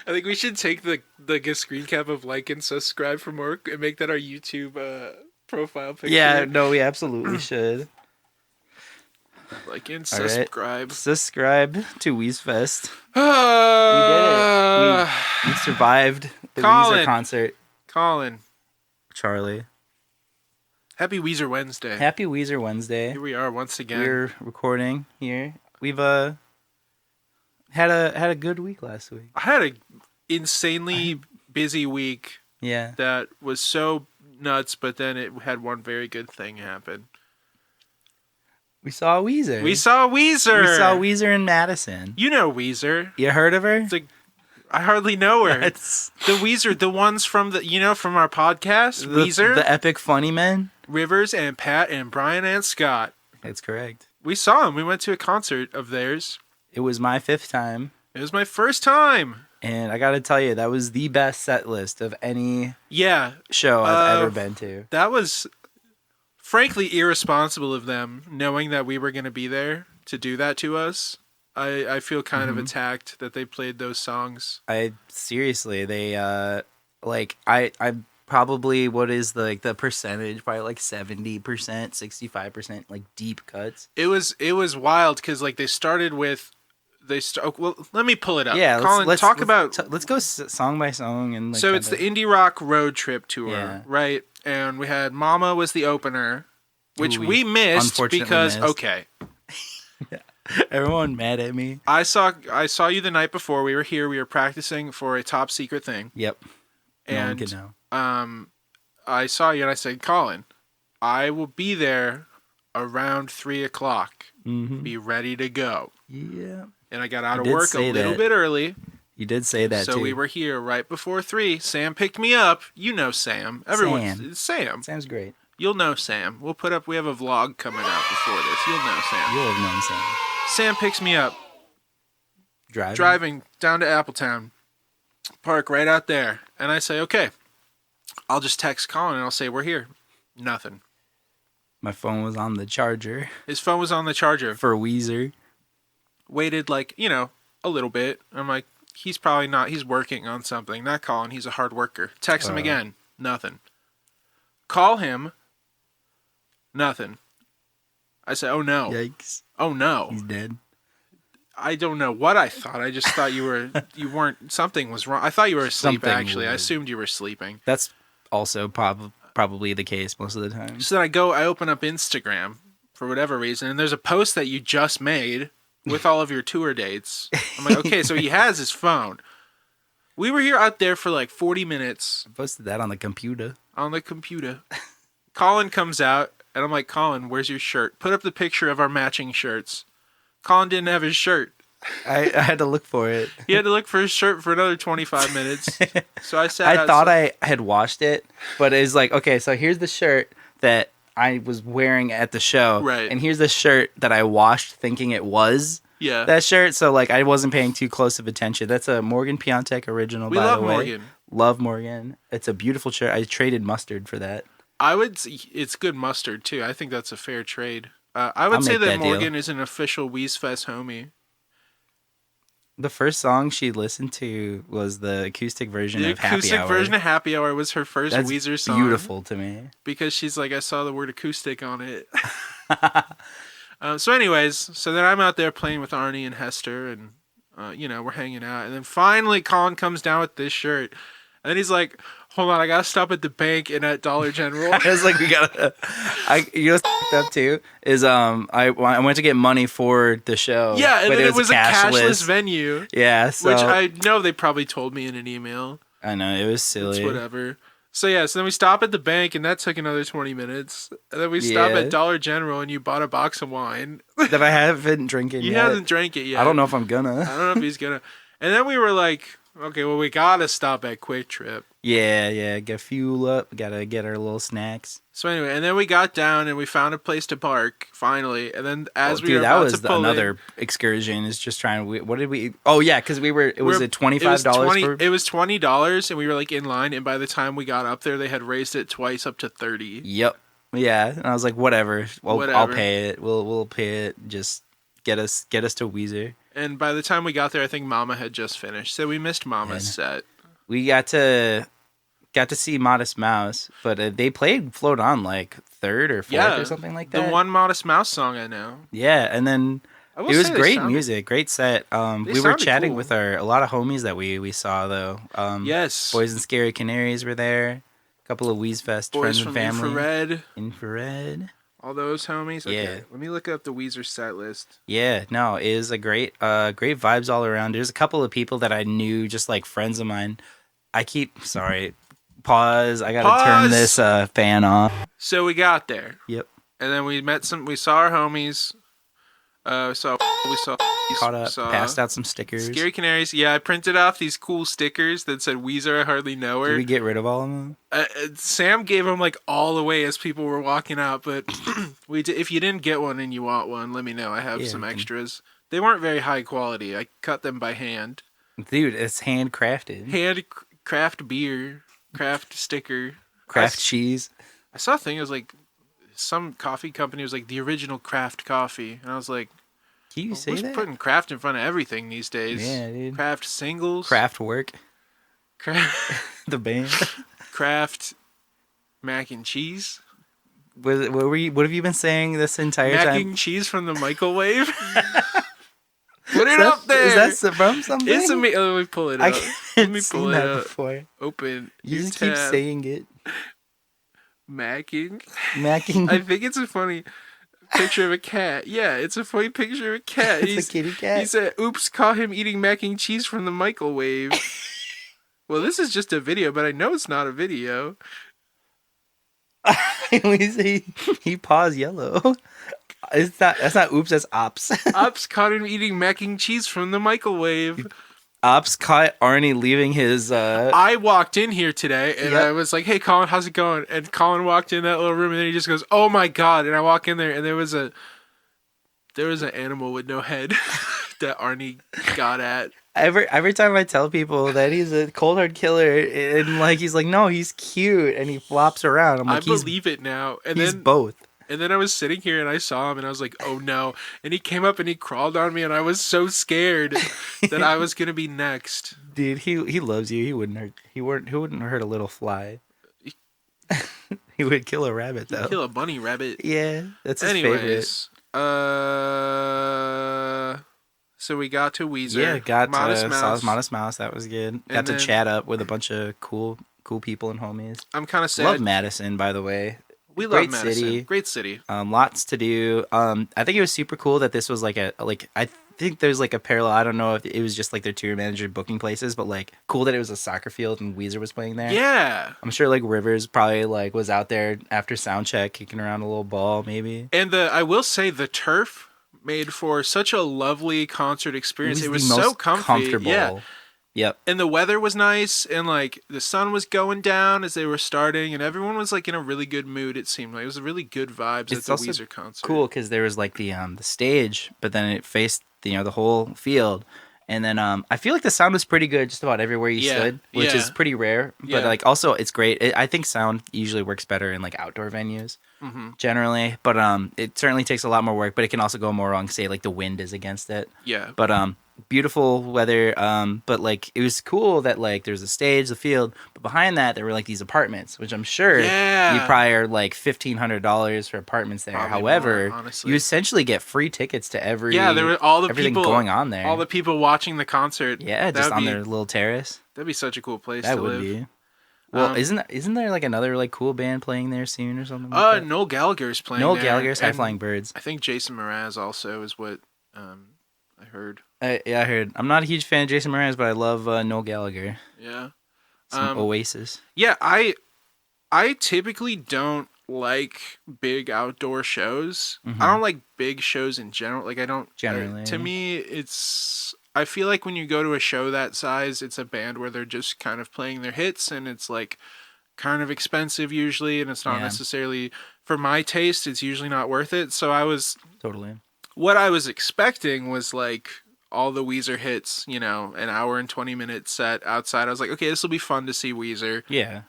I think we should take the screen cap of like and subscribe for more and make that our YouTube profile picture. Yeah, no, we absolutely should. Like and All right. subscribe. Subscribe to Weezfest. We did it. We survived the Collin. Weezer concert. Collin. Charlie. Happy Weezer Wednesday. Happy Weezer Wednesday. Here we are once again. We're recording here. We've had a good week last week. I had a insanely busy week. Yeah. That was so nuts, but then it had one very good thing happen. We saw Weezer. We saw Weezer in Madison. You know Weezer. You heard of her? I hardly know her. It's the Weezer, the ones from from our podcast, Weezer, the Epic Funny Men, Rivers and Pat and Brian and Scott. That's correct. We saw them. We went to a concert of theirs. It was my 5th time. It was my first time. And I got to tell you, that was the best set list of any show I've ever been to. That was frankly irresponsible of them, knowing that we were going to be there to do that to us. I feel kind of attacked that they played those songs. Seriously, they I probably, what is the percentage? Probably like 70%, 65% like deep cuts. It was wild because like they started with well, let me pull it up. Yeah, Collin, let's go song by song and so it's the Indie Rock Road Trip Tour, right? And we had Mama was the opener, which we missed because okay. Yeah. Everyone mad at me. I saw you the night before we were here. We were practicing for a top secret thing. Yep. And no one can know. I saw you and I said, Collin, I will be there around 3:00. Be ready to go. Yeah. And I got out of work a little bit early. You did say that so too. We were here right before 3. Sam picked me up. You know Sam. Sam. Sam's great. You'll know Sam. We have a vlog coming out before this. You'll know Sam. You'll have known Sam. Sam picks me up. Driving down to Appletown. Park right out there. And I say, okay, I'll just text Collin and I'll say, we're here. Nothing. My phone was on the charger. His phone was on the charger. For Weezer. Waited a little bit. I'm like, he's probably not. He's working on something. Not Collin. He's a hard worker. Text him again. Nothing. Call him. Nothing. I said, oh no. Yikes. Oh no. He's dead. I don't know what I thought. I just thought you weren't, something was wrong. I thought you were asleep, actually. I assumed you were sleeping. That's also probably the case most of the time. So then I open up Instagram for whatever reason, and there's a post that you just made with all of your tour dates. I'm like, okay, so he has his phone. We were here out there for like 40 minutes. I posted that on the computer. Collin comes out, and I'm like, Collin, where's your shirt? Put up the picture of our matching shirts. Collin didn't have his shirt. I had to look for it. He had to look for his shirt for another 25 minutes. So I sat I thought I had washed it, but it's like, okay, so here's the shirt that I was wearing at the show. Right. And here's the shirt that I washed thinking it was that shirt. So like I wasn't paying too close of attention. That's a Morgan Piontek original, by the way. We love Morgan. Love Morgan. It's a beautiful shirt. I traded mustard for that. It's good mustard too. I think that's a fair trade. I would say that Morgan is an official Weezfest homie. The first song she listened to was the acoustic version of Happy Hour. The acoustic version of Happy Hour was her first Weezer song. Beautiful to me. Because she's like, I saw the word acoustic on it. So then I'm out there playing with Arnie and Hester, and we're hanging out. And then finally Collin comes down with this shirt. And then he's like, hold on, I gotta stop at the bank and at Dollar General. I was like, you know what's up too? Is I went to get money for the show. Yeah, and it was a cashless venue. Yeah, so, which I know they probably told me in an email. I know, it was silly. It's whatever. So then we stop at the bank, and that took another 20 minutes. And then we stop at Dollar General, and you bought a box of wine. That I haven't drinking yet. He hasn't drank it yet. I don't know if I'm gonna. I don't know if he's gonna. And then we were like, okay, well, we gotta stop at Quick Trip. Yeah, get fuel up. Gotta get our little snacks. So anyway, and then we got down and we found a place to park finally. And then another excursion. Is just trying to. What did we? Oh yeah, because it was $25. It was $20, and we were like in line. And by the time we got up there, they had raised it twice up to $30. Yep. Yeah, and I was like, whatever. Well, I'll pay it. We'll pay it. Just get us to Weezer. And by the time we got there, I think Mama had just finished, so we missed Mama's set. We got to see Modest Mouse, but they played Float On like third or fourth or something like that. The one Modest Mouse song I know. Yeah, and then it was great music, great set. We were chatting with a lot of homies that we saw though. Yes, Boys and Scary Canaries were there. A couple of Weezfest friends and family. Infrared. All those homies. Okay, let me look up the Weezer set list. Yeah, no, it is a great vibes all around. There's a couple of people that I knew, just like friends of mine. Pause. I gotta turn this fan off. So we got there. Yep. And then we saw our homies. Caught up, passed out some stickers. Scary Canaries. Yeah, I printed off these cool stickers that said Weezer, I hardly know her. Did we get rid of all of them? Sam gave them like all away as people were walking out, but if you didn't get one and you want one, let me know. I have some extras. They weren't very high quality. I cut them by hand. Dude, it's handcrafted. Craft beer, craft sticker. Craft cheese. I saw a thing, it was like some coffee company was like the original craft coffee. And I was like, can you say that? We're putting craft in front of everything these days. Yeah, dude. Craft singles. Craft work. The band. Craft mac and cheese. What have you been saying this entire time? Mac and cheese from the microwave. Put it up there. Is that from something? It's let me pull it up. Let me pull it up. Before. Open. You just keep saying it. Macking. I think it's a funny picture of a cat. Yeah, it's a funny picture of a cat. It's a kitty cat. He said, "Oops, caught him eating mac and cheese from the microwave." Well, this is just a video, but I know it's not a video. He paused yellow. That's not oops, that's ops. Ops caught him eating mac and cheese from the microwave. Ops caught Arnie leaving his... I walked in here today, and I was like, hey, Collin, how's it going? And Collin walked in that little room, and then he just goes, oh my God. And I walk in there, and there was an animal with no head that Arnie got at. Every time I tell people that he's a cold hard killer, and like he's like, no, he's cute, and he flops around. I'm like, I believe it now. And he's both. And then I was sitting here and I saw him and I was like, oh no. And he came up and he crawled on me and I was so scared that I was going to be next. Dude, he loves you. He wouldn't hurt a little fly. He would kill a rabbit though. He'd kill a bunny rabbit. Yeah, that's his favorite. So we got to Weezer. Yeah, got saw Modest Mouse. That was good. Got to chat up with a bunch of cool people and homies. I'm kind of sad. Love Madison, by the way. We love Madison. Great city. Lots to do. I think it was super cool that this was I think there's like a parallel. I don't know if it was just like their tour manager booking places, but like cool that it was a soccer field and Weezer was playing there. Yeah. I'm sure like Rivers probably like was out there after sound check kicking around a little ball maybe. And I will say the turf made for such a lovely concert experience. It was so comfortable. Yeah. Yep. And the weather was nice, and like the sun was going down as they were starting, and everyone was like in a really good mood. It seemed like it was a really good vibes at the Weezer concert. Cool because there was like the stage, but then it faced the whole field, and then I feel like the sound was pretty good just about everywhere you stood, which is pretty rare. But like also it's great. I think sound usually works better in like outdoor venues generally, but it certainly takes a lot more work. But it can also go more wrong. Say like the wind is against it. Yeah. But beautiful weather, but like it was cool that like there's a stage, the field, but behind that there were like these apartments, which I'm sure you probably are like $1,500 for apartments there. Probably however more, you essentially get free tickets to there were everything people going on there, all the people watching the concert, just on their little terrace. That'd be such a cool place to live. Would be. Well, isn't there like another like cool band playing there soon or something like that? Noel Gallagher's playing Noel there. Gallagher's High Flying Birds. I think Jason Mraz also is what I heard. I heard. I'm not a huge fan of Jason Mraz, but I love Noel Gallagher. Yeah. Some Oasis. Yeah, I typically don't like big outdoor shows. I don't like big shows in general. Like I don't generally. To me, I feel like when you go to a show that size, it's a band where they're just kind of playing their hits, and it's like kind of expensive usually, and it's not necessarily for my taste. It's usually not worth it. So I was totally. What I was expecting was like all the Weezer hits, an hour and 20-minute set outside. I was like, okay, this will be fun to see Weezer. Yeah.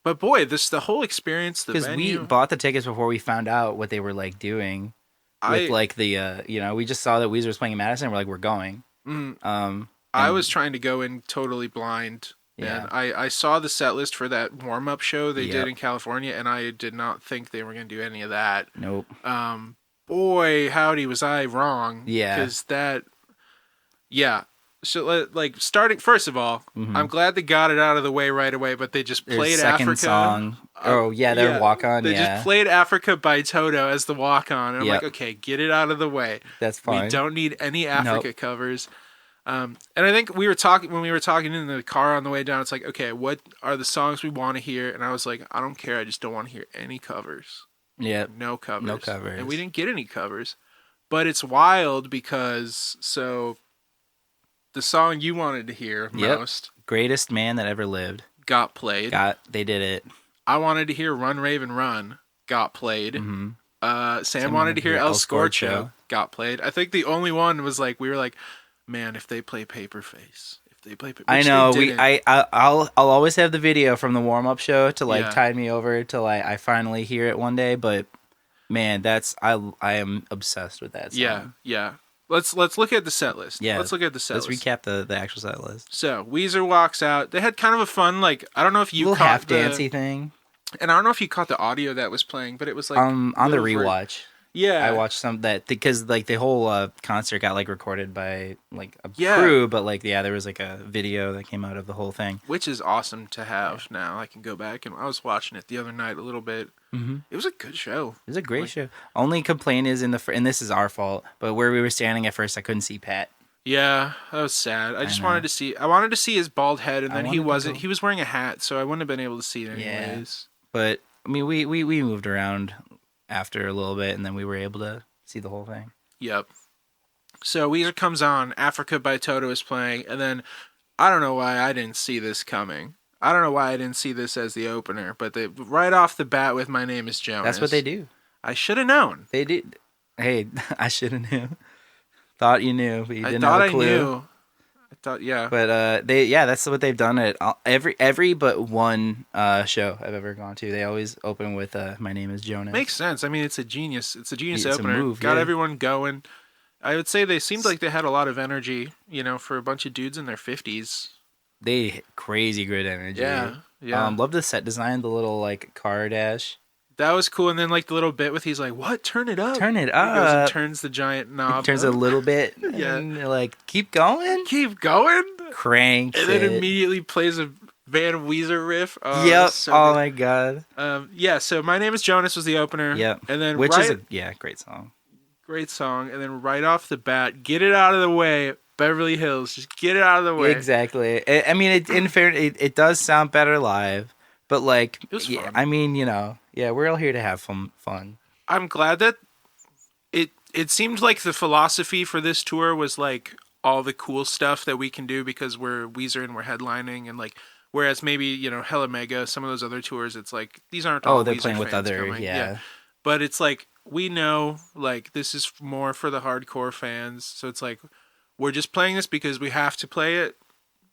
But boy, the whole experience, the venue. Because we bought the tickets before we found out what they were like doing. With like the, we just saw that Weezer was playing in Madison. And we're like, we're going. I was trying to go in totally blind. Yeah. And I saw the set list for that warm-up show they did Yep. in California, and I did not think they were going to do any of that. Nope. Boy, howdy, was I wrong. Yeah. Because that... Yeah. So, like, starting... First of all, I'm glad they got it out of the way right away, but they just played second Africa. Song. Oh, yeah, their walk-on, They just played Africa by Toto as the walk-on. And I'm like, okay, get it out of the way. That's fine. We don't need any Africa covers. And I think when we were talking in the car on the way down, it's like, okay, what are the songs we want to hear? And I was like, I don't care. I just don't want to hear any covers. Yeah. No covers. No covers. And we didn't get any covers. But it's wild because, so, the song you wanted to hear most. Greatest Man That Ever Lived. Got played. They did it. I wanted to hear Run, Raven, Run. Got played. Sam wanted to hear El Scorcho. Got played. I think the only one was like, we were like, man, if they play Paperface, I know. I'll always have the video from the warm up show to like tide me over till I finally hear it one day. But man, I am obsessed with that song. Yeah. Let's look at the set list. Yeah, let's look at the set list. Let's recap the actual set list. So Weezer walks out. They had kind of a fun, like, I don't know if you little caught half dancey thing. And I don't know if you caught the audio that was playing, but it was like on the rewatch. Yeah, I watched some that because like the whole concert got like recorded by like a crew, but like there was like a video that came out of the whole thing, which is awesome to have. Now I can go back and I was watching it the other night a little bit. It was a good show. It was a great show. Only complaint is and this is our fault, but where we were standing at first, I couldn't see Pat. Yeah, that was sad. I wanted to see. I wanted to see his bald head, and then he wasn't. He was wearing a hat, so I wouldn't have been able to see it anyways. Yeah. But I mean, we moved around after a little bit, and then we were able to see the whole thing. Yep. So Weezer comes on, Africa by Toto is playing, and then I don't know why I didn't see this coming. I don't know why I didn't see this as the opener, but they right off the bat with My Name Is Jonas. That's what they do. I should have known. They did. Hey, I should have knew. Thought you knew, but you didn't have a clue. I knew. I thought, yeah. But that's what they've done at every but one show I've ever gone to. They always open with My Name Is Jonas. Makes sense. I mean, it's a genius opener. Got everyone going. I would say they seemed like they had a lot of energy, for a bunch of dudes in their 50s. They crazy good energy. Yeah. Love the set design, the little like car dash. That was cool, and then like the little bit with he's like, "What? Turn it up! Turn it up!" He goes and up. turns the giant knob. Turns a little bit. Yeah. And they're like, keep going. Crank. And then immediately plays a Van Weezer riff. Oh, yep. So oh good. My god. So My Name Is Jonas was the opener. Yep. And then which is a great song. Great song, and then right off the bat, get it out of the way. Beverly Hills, just get it out of the way. Exactly. I mean, in fairness, it does sound better live, but like, it was fun. I mean, we're all here to have fun. I'm glad that it seemed like the philosophy for this tour was like all the cool stuff that we can do because we're Weezer and we're headlining, and like whereas maybe Hella Mega, some of those other tours, it's like these aren't all they're Weezer playing with other coming. yeah. But it's like we know like this is more for the hardcore fans, so it's like. We're just playing this because we have to play it,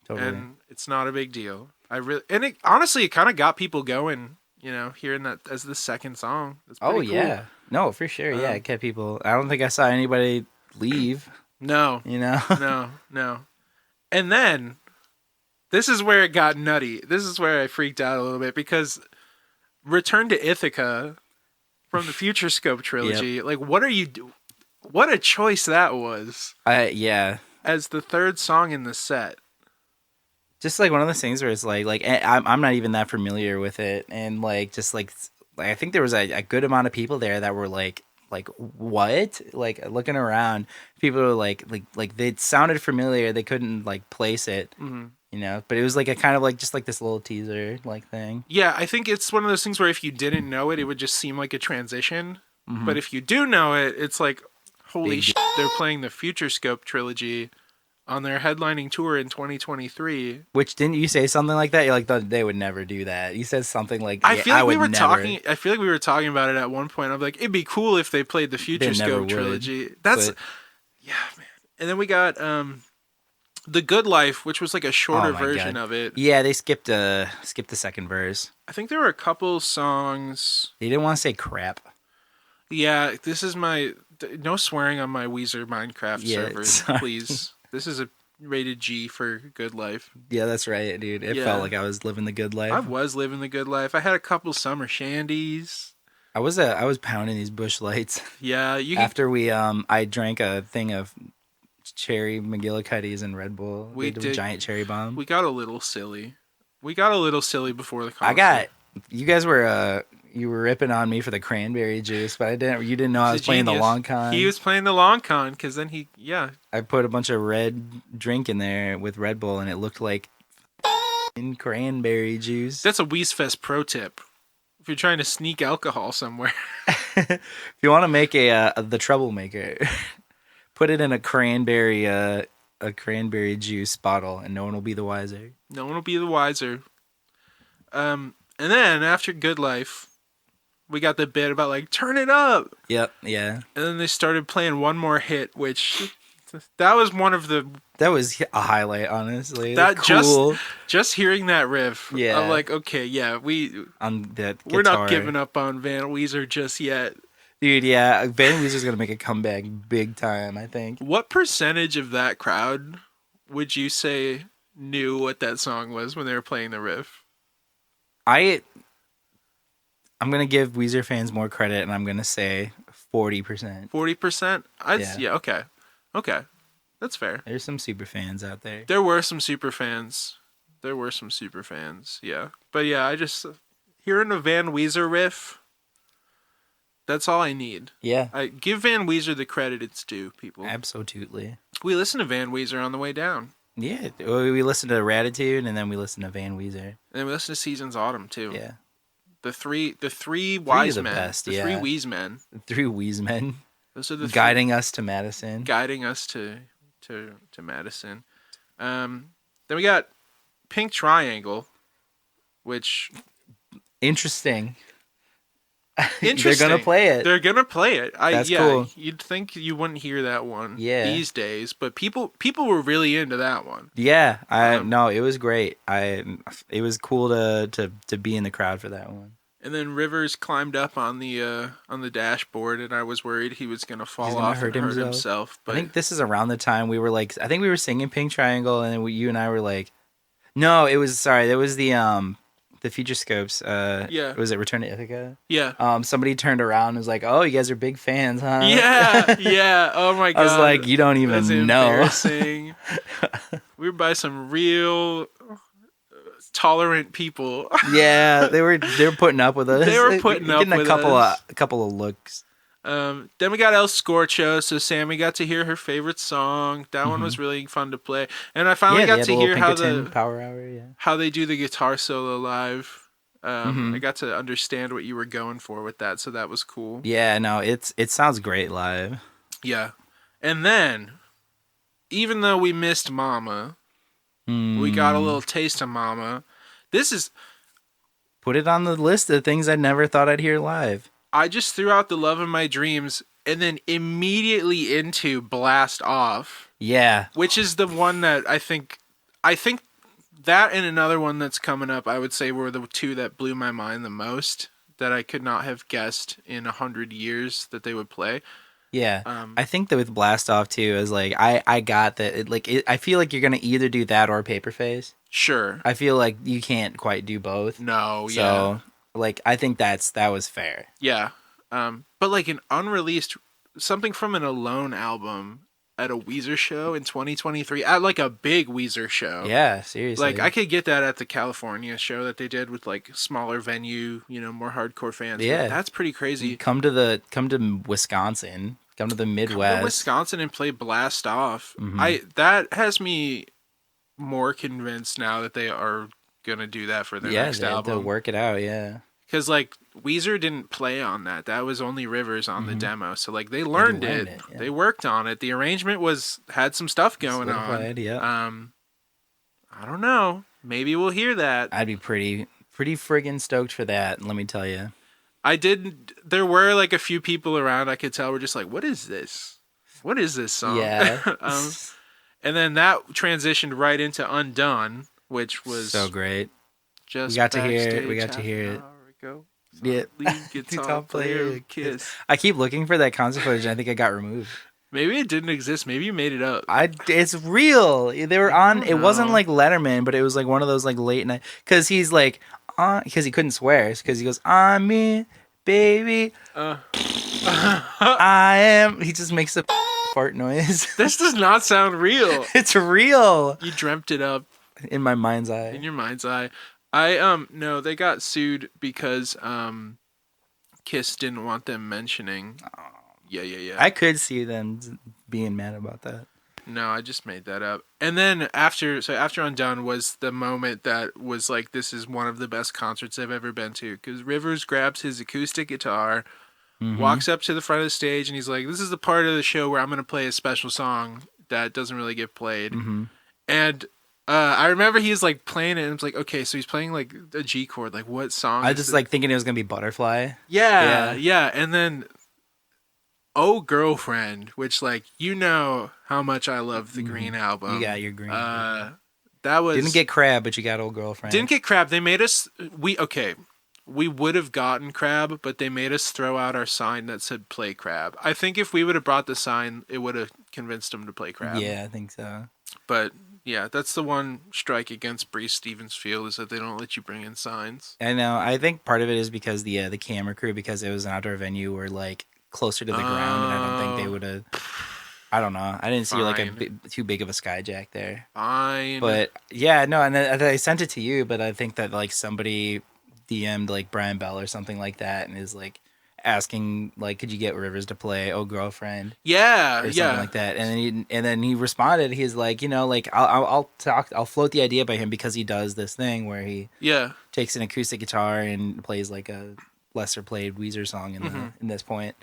and it's not a big deal. Honestly, it kind of got people going, hearing that as the second song. That's pretty cool. Yeah. No, for sure. Yeah, it kept people. I don't think I saw anybody leave. No. No. And then, this is where it got nutty. This is where I freaked out a little bit because Return to Ithaca from the Future Scope trilogy, yep. like, what are you doing? What a choice that was. Yeah. As the third song in the set. Just like one of those things where it's like I'm not even that familiar with it, and like just like I think there was a good amount of people there that were like what, like looking around. People were like they sounded familiar. They couldn't like place it, But it was like a kind of like just like this little teaser like thing. Yeah, I think it's one of those things where if you didn't know it, it would just seem like a transition. But if you do know it, it's like. Holy shit, they're playing the Future Scope trilogy on their headlining tour in 2023. Which, didn't you say something like that? You're like, they would never do that. You said something like, I feel like we were talking about it at one point. I'm like, it'd be cool if they played the Future Scope trilogy. Yeah, man. And then we got The Good Life, which was like a shorter version of it. Yeah, they skipped the second verse. I think there were a couple songs. They didn't want to say crap. Yeah, this is no swearing on my Weezer Minecraft server, please. This is a rated G for Good Life. Yeah, that's right, dude. It felt like I was living the good life. I was living the good life. I had a couple summer shandies. I was pounding these Busch Lights. Yeah, after we I drank a thing of cherry McGillicuddy's and Red Bull. We did a giant cherry bomb. We got a little silly. Before the concert. You guys were you were ripping on me for the cranberry juice, but you didn't know I was playing the long con. He was playing the long con because then I put a bunch of red drink in there with Red Bull, and it looked like cranberry juice. That's a Weezfest pro tip. If you're trying to sneak alcohol somewhere. If you want to make the troublemaker, put it in a cranberry juice bottle, and no one will be the wiser. No one will be the wiser. And then after Good Life, we got the bit about like turn it up. Yep. Yeah. And then they started playing one more hit, which that was one of the. That was a highlight, honestly. That cool. just hearing that riff. Yeah. I'm like, okay, yeah, we're not giving up on Van Weezer just yet. Dude, yeah, Van Weezer's gonna make a comeback big time, I think. What percentage of that crowd would you say knew what that song was when they were playing the riff? I'm gonna give Weezer fans more credit, and I'm gonna say 40%. 40%? Yeah. Okay, that's fair. There's some super fans out there. There were some super fans. Yeah, but yeah, I just hearing a Van Weezer riff. That's all I need. Yeah. I give Van Weezer the credit it's due, people. Absolutely. We listened to Van Weezer on the way down. Yeah, we listened to Ratitude, and then we listened to Van Weezer. And then we listened to Seasons Autumn too. Yeah. The three wise men. Best, the three Weeze men. The three Weeze men. Those are the guiding us to Madison. Guiding us to Madison. Then we got Pink Triangle, which interesting. They're gonna play it. That's cool. You'd think you wouldn't hear that one these days, but people were really into that one. Yeah, no, it was great. It was cool to be in the crowd for that one. And then Rivers climbed up on the dashboard, and I was worried he was gonna fall off and hurt himself. But I think this is around the time we were like, I think we were singing Pink Triangle, and then you and I were like, no, it was the Future Scopes. Was it Return to Ithaca? Yeah. Somebody turned around and was like, "Oh, you guys are big fans, huh?" Yeah. Oh my god. I was like, "You don't even know." Embarrassing. We were by some real tolerant people. Yeah, they were putting up with us. They were putting up with us. A couple of looks. Then we got El Scorcho, so Sammy got to hear her favorite song. That one was really fun to play, and I finally got to hear how the Power Hour, how they do the guitar solo live. I got to understand what you were going for with that, so that was cool. Yeah, no, it sounds great live. Yeah, and then even though we missed Mama, we got a little taste of Mama. This is put it on the list of things I never thought I'd hear live. I just threw out The Love of My Dreams and then immediately into Blast Off. Yeah. Which is the one that I think that and another one that's coming up, I would say were the two that blew my mind the most, that I could not have guessed in 100 years that they would play. Yeah. I think that with Blast Off too is like, I got that. I feel like you're going to either do that or Paperface. Sure. I feel like you can't quite do both. No, yeah. So, I think that was fair. Yeah. But like an unreleased, something from an Alone album at a Weezer show in 2023, at like a big Weezer show. Yeah, seriously. Like I could get that at the California show that they did with like smaller venue, more hardcore fans. Yeah. But that's pretty crazy. Come to Wisconsin, come to the Midwest. Come to Wisconsin and play Blast Off. Mm-hmm. That has me more convinced now that they are gonna do that for their next album. Yeah, to work it out. Yeah, because like Weezer didn't play on that. That was only Rivers on the demo. So like they learned it. Yeah. They worked on it. The arrangement had some stuff going on. Yeah. I don't know. Maybe we'll hear that. I'd be pretty friggin' stoked for that. Let me tell you. There were like a few people around. I could tell were just like, what is this? What is this song? Yeah. And then that transitioned right into Undone, which was so great. Just we got to hear it. Ago. Yeah. Lead guitar player kiss. I keep looking for that concert footage, and I think it got removed. Maybe it didn't exist. Maybe you made it up. It's real. They were on. It wasn't know. like Letterman, but it was like one of those like late night. Because he's like on. Because he couldn't swear. Because he goes on me, baby. I am. He just makes a fart noise. This does not sound real. It's real. You dreamt it up in my mind's eye. In your mind's eye. No, they got sued because Kiss didn't want them mentioning. Yeah. I could see them being mad about that. No, I just made that up. And then after Undone was the moment that was like, this is one of the best concerts I've ever been to. Because Rivers grabs his acoustic guitar, walks up to the front of the stage, and he's like, this is the part of the show where I'm going to play a special song that doesn't really get played. And I remember he was like playing it, and it's like, okay, so he's playing like a G chord. Like, what song? I just like thinking it was going to be Butterfly. Yeah. And then Oh Girlfriend, which like, you know how much I love the Green album. You got your Green. That was didn't get Crab, but you got Old Girlfriend. Didn't get Crab. They made us we would have gotten Crab, but they made us throw out our sign that said play Crab. I think if we would have brought the sign, it would have convinced them to play Crab. Yeah, I think so. But yeah, that's the one strike against Breeze Stevens Field, is that they don't let you bring in signs. I know. I think part of it is because the camera crew, because it was an outdoor venue, were like closer to the ground, and I don't think they would have. I don't know. I didn't see like too big of a skyjack there. Fine. But yeah, no, and then I sent it to you, but I think that like somebody DM'd like Brian Bell or something like that, and is like asking like, could you get Rivers to play "Oh Girlfriend"? Yeah, or something like that. And then he responded. He's like, you know, like I'll float the idea by him, because he does this thing where he takes an acoustic guitar and plays like a lesser played Weezer song in this point.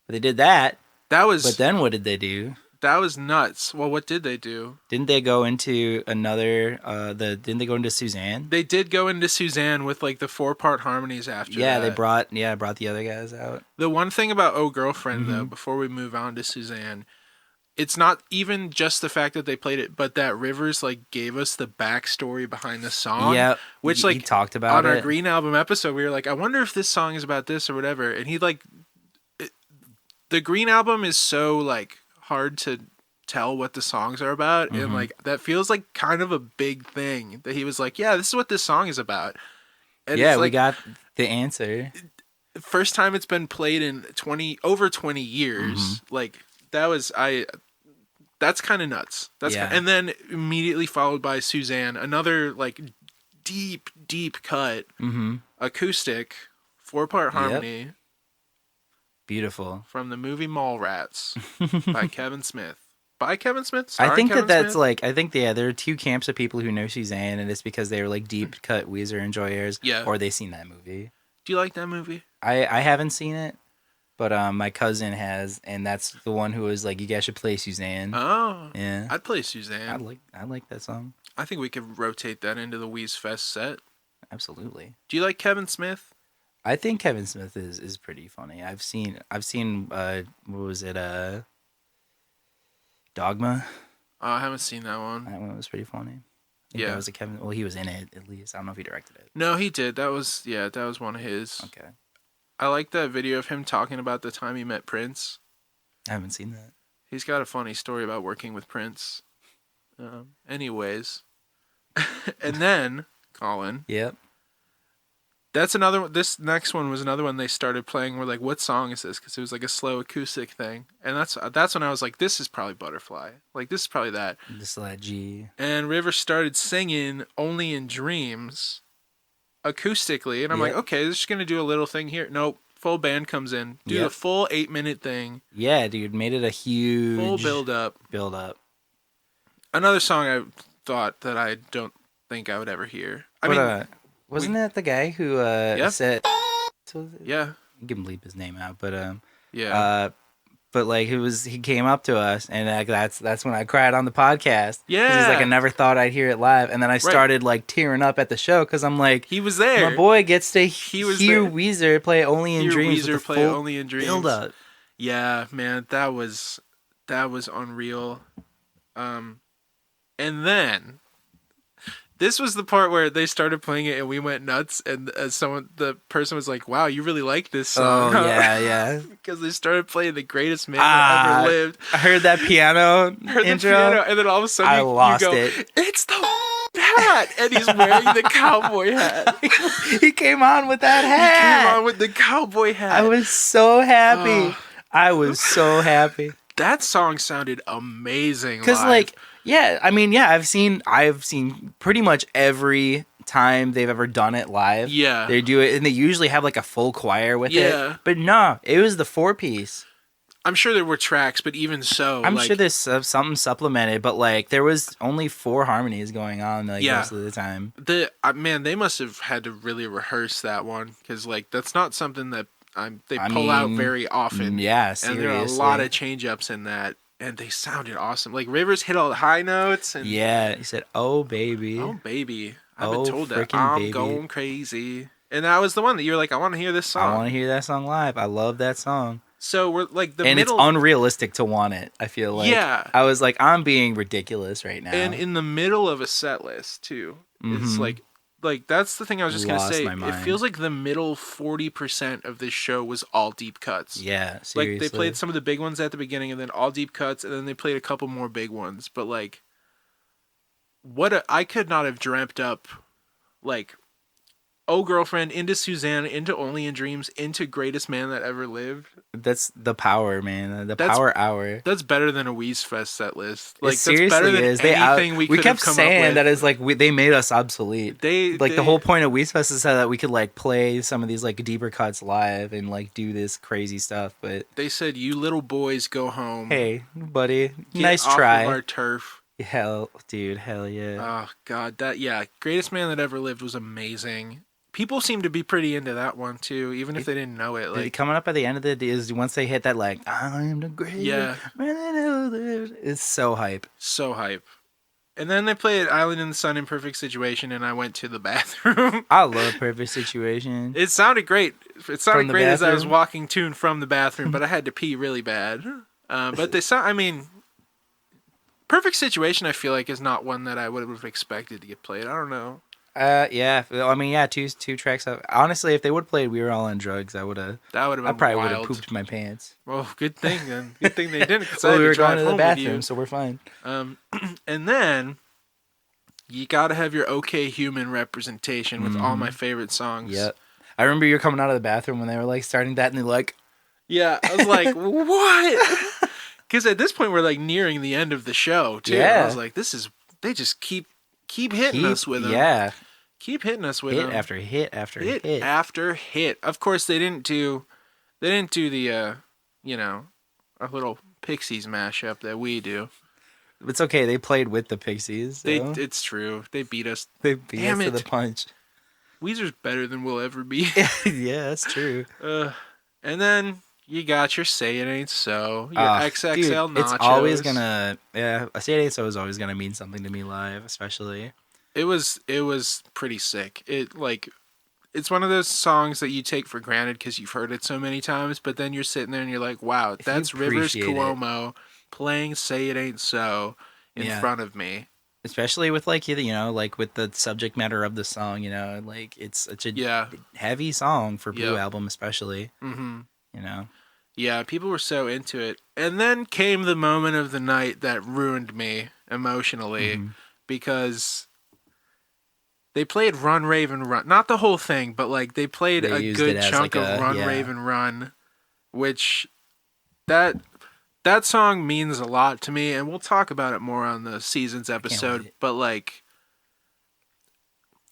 But they did that. But then what did they do? That was nuts. Well, what did they do? Didn't they go into another? Didn't they go into Suzanne? They did go into Suzanne with like the 4-part harmonies after. Yeah, that. they brought the other guys out. The one thing about Oh Girlfriend though, before we move on to Suzanne, it's not even just the fact that they played it, but that Rivers like gave us the backstory behind the song. Yeah, which like he talked about on our Green Album episode. We were like, I wonder if this song is about this or whatever. And he like, the Green Album is so like hard to tell what the songs are about, and like that feels like kind of a big thing that he was like, yeah, this is what this song is about. And yeah, like, we got the answer. First time it's been played in over 20 years. Like that's kind of nuts. And then immediately followed by Suzanne, another like deep cut acoustic 4-part harmony. Yep. Beautiful. From the movie Mallrats by Kevin Smith. By Kevin Smith? I think Kevin that's Smith? like, I think, there are two camps of people who know Suzanne, and it's because they were like deep cut Weezer enjoyers, or they seen that movie. Do you like that movie? I haven't seen it, but my cousin has, and that's the one who was like, you guys should play Suzanne. Oh. Yeah. I'd play Suzanne. I like that song. I think we could rotate that into the Weezfest set. Absolutely. Do you like Kevin Smith? I think Kevin Smith is pretty funny. I've seen what was it, Dogma? Oh, I haven't seen that one. That one was pretty funny. That was a Kevin. Well, he was in it at least. I don't know if he directed it. No, he did. That was one of his. Okay. I like that video of him talking about the time he met Prince. I haven't seen that. He's got a funny story about working with Prince. Anyways, and then Collin. Yep. That's another one. This next one was another one they started playing. We're like, what song is this? Because it was like a slow acoustic thing. And that's when I was like, this is probably Butterfly. Like, this is probably that. This is that G. And River started singing Only in Dreams acoustically. And I'm like, okay, they're just going to do a little thing here. Nope. Full band comes in. Do the full 8-minute thing. Yeah, dude. Made it a huge... full build up. Another song I thought that I don't think I would ever hear. Wasn't that the guy who said? Yeah, you can bleep his name out, but but like he came up to us, and like that's when I cried on the podcast. Yeah, he's like, I never thought I'd hear it live, and then I started like tearing up at the show because I'm like, he was there. My boy gets to hear Weezer play Only in Dreams. Weezer play Only in Dreams. Build up. Yeah, man, that was unreal. And then This was the part where they started playing it and we went nuts. And the person was like, "Wow, you really like this song?" Oh yeah. Because they started playing "The Greatest Man That Ever Lived." I heard that piano intro, and then all of a sudden I lost you go, it. "It's the hat," and he's wearing the cowboy hat. He came on with that hat. He came on with the cowboy hat. I was so happy. I was so happy. That song sounded amazing. Because I've seen pretty much every time they've ever done it live. Yeah. They do it, and they usually have like a full choir with it. But no, it was the 4-piece. I'm sure there were tracks, but even so, I'm sure there's something supplemented, but like there was only 4 harmonies going on most of the time. They must have had to really rehearse that one because like that's not something that they pull out very often. Yeah, seriously. And there are a lot of change ups in that, and they sounded awesome. Like Rivers hit all the high notes, and he said, "Oh baby, oh baby." I've been told that I'm going crazy, and that was the one that you were like, "I want to hear this song. I want to hear that song live. I love that song." So we're like it's unrealistic to want it. I feel like I was like, I'm being ridiculous right now. And in the middle of a set list too, it's like that's the thing I was just gonna say. It feels like the middle 40% of this show was all deep cuts. Yeah, seriously. Like they played some of the big ones at the beginning, and then all deep cuts, and then they played a couple more big ones. But like, I could not have dreamt up, like, "Oh Girlfriend," into "Suzanne," into "Only in Dreams," into "Greatest Man That Ever Lived." That's the power, man. That's power hour. That's better than a Weezfest set list. Like, it seriously that's better than is. anything we could kept have come saying up with. that is like they made us obsolete. The whole point of Weezfest is that we could like play some of these like deeper cuts live and like do this crazy stuff. But they said, "You little boys go home. Hey, buddy, Get nice off try. Of our turf." Hell yeah. Oh God, "Greatest Man That Ever Lived" was amazing. People seem to be pretty into that one too, even if they didn't know it. Like coming up at the end of the day is once they hit that like I'm the greatest man that ever lived. It's so hype. So hype. And then they played "Island in the Sun" in "Perfect Situation," and I went to the bathroom. I love "Perfect Situation." It sounded great. It sounded great as I was walking to and from the bathroom, but I had to pee really bad. But "Perfect Situation" I feel like is not one that I would have expected to get played. I don't know. Two tracks. Honestly, if they would have played "We Were All on Drugs," I would have. That would have been. I probably would have pooped my pants. Well, good thing then. Good thing they didn't. Well, we were going to the bathroom, so we're fine. And then you gotta have your "OK Human" representation with all my favorite songs. Yep. I remember you were coming out of the bathroom when they were like starting that, and they're like, "Yeah," I was like, "What?" Because at this point we're like nearing the end of the show too. Yeah. I was like, they just keep hitting us with them. Yeah. Keep hitting us with them. Hit after hit after hit. Hit after hit. Of course, they didn't do the, our little Pixies mashup that we do. It's okay. They played with the Pixies. So. It's true. They beat us. They beat us to the punch. Weezer's better than we'll ever be. Yeah, that's true. And then you got your "Say It Ain't So," your XXL dude, Nachos. It's always gonna, "Say It Ain't So" is always gonna mean something to me live, especially. It was pretty sick. It's one of those songs that you take for granted because you've heard it so many times, but then you're sitting there and you're like, wow, that's Rivers Cuomo playing "Say It Ain't So" in front of me. Especially with like with the subject matter of the song, like it's such a heavy song for Blue Album, especially. Mm-hmm. Yeah, people were so into it. And then came the moment of the night that ruined me emotionally because they played "Run, Raven, Run." Not the whole thing, but like they played a good chunk of "Run, Raven, Run," which that song means a lot to me, and we'll talk about it more on the season's episode. But like